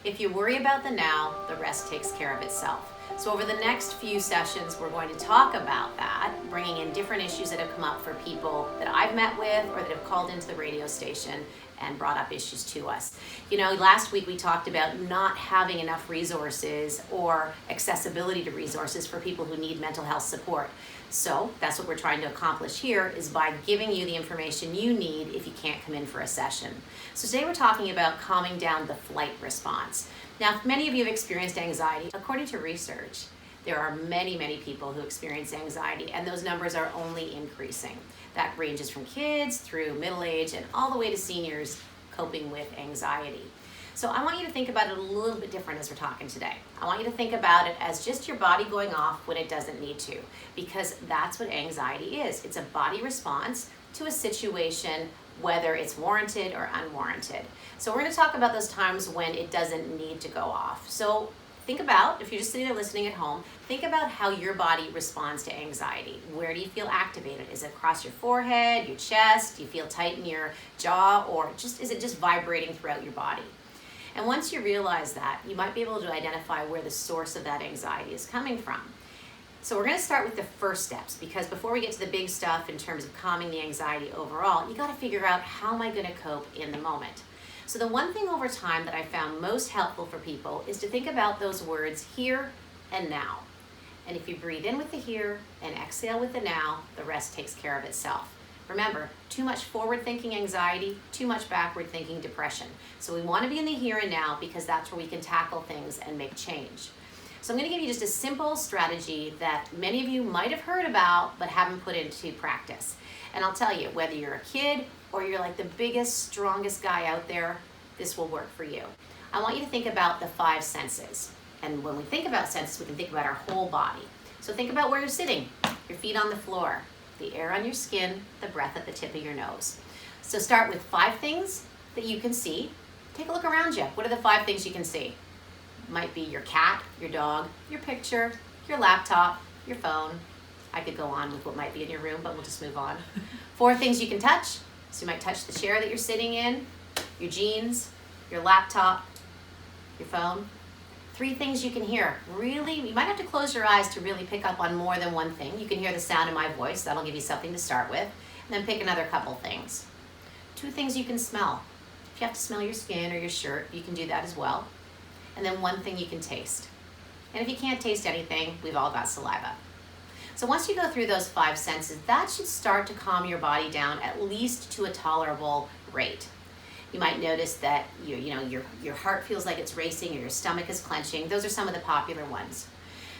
If you worry about the now, the rest takes care of itself. So over the next few sessions, we're going to talk about that, bringing in different issues that have come up for people that I've met with or that have called into the radio station and brought up issues to us. You know, last week we talked about not having enough resources or accessibility to resources for people who need mental health support. So that's what we're trying to accomplish here, is by giving you the information you need if you can't come in for a session. So today we're talking about calming down the flight response. Now, if many of you have experienced anxiety, according to research, there are many people who experience anxiety, and those numbers are only increasing. That ranges from kids through middle age and all the way to seniors coping with anxiety. So I want you to think about it a little bit different as we're talking today. I want you to think about it as just your body going off when it doesn't need to, because that's what anxiety is. It's a body response to a situation, whether it's warranted or unwarranted. So we're going to talk about those times when it doesn't need to go off. So think about, if you're just sitting there listening at home, think about how your body responds to anxiety. Where do you feel activated? Is it across your forehead, your chest? Do you feel tight in your jaw, or is it just vibrating throughout your body? And once you realize that, you might be able to identify where the source of that anxiety is coming from. So we're going to start with the first steps, because before we get to the big stuff in terms of calming the anxiety overall, you got to figure out, how am I going to cope in the moment? So the one thing over time that I found most helpful for people is to think about those words here and now. And if you breathe in with the here and exhale with the now, the rest takes care of itself. Remember, too much forward-thinking anxiety, too much backward-thinking depression. So we want to be in the here and now, because that's where we can tackle things and make change. So I'm going to give you just a simple strategy that many of you might have heard about but haven't put into practice. And I'll tell you, whether you're a kid or you're like the biggest, strongest guy out there, this will work for you. I want you to think about the 5 senses. And when we think about senses, we can think about our whole body. So think about where you're sitting, your feet on the floor, the air on your skin, the breath at the tip of your nose. So start with 5 things that you can see. Take a look around you. What are the 5 things you can see? Might be your cat, your dog, your picture, your laptop, your phone. I could go on with what might be in your room, but we'll just move on. 4 things you can touch. So you might touch the chair that you're sitting in, your jeans, your laptop, your phone. 3 things you can hear. Really, you might have to close your eyes to really pick up on more than one thing. You can hear the sound of my voice. That'll give you something to start with. And then pick another couple things. 2 things you can smell. If you have to smell your skin or your shirt, you can do that as well. And then 1 thing you can taste. And if you can't taste anything, we've all got saliva. So once you go through those 5 senses, that should start to calm your body down, at least to a tolerable rate. You might notice that your heart feels like it's racing, or your stomach is clenching. Those are some of the popular ones.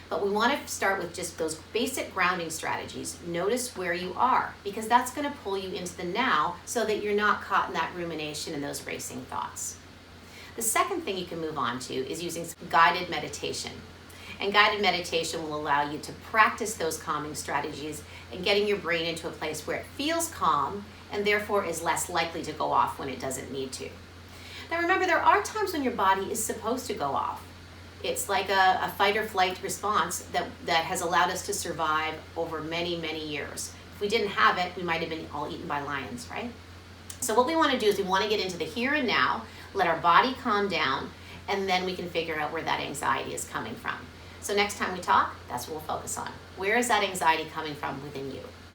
But we want to start with just those basic grounding strategies. Notice where you are, because that's going to pull you into the now, so that you're not caught in that rumination and those racing thoughts. The second thing you can move on to is using guided meditation. And guided meditation will allow you to practice those calming strategies and getting your brain into a place where it feels calm and therefore is less likely to go off when it doesn't need to. Now remember, there are times when your body is supposed to go off. It's like a fight or flight response that has allowed us to survive over many years. If we didn't have it, we might have been all eaten by lions, right? So what we want to do is we want to get into the here and now, let our body calm down, and then we can figure out where that anxiety is coming from. So next time we talk, that's what we'll focus on. Where is that anxiety coming from within you?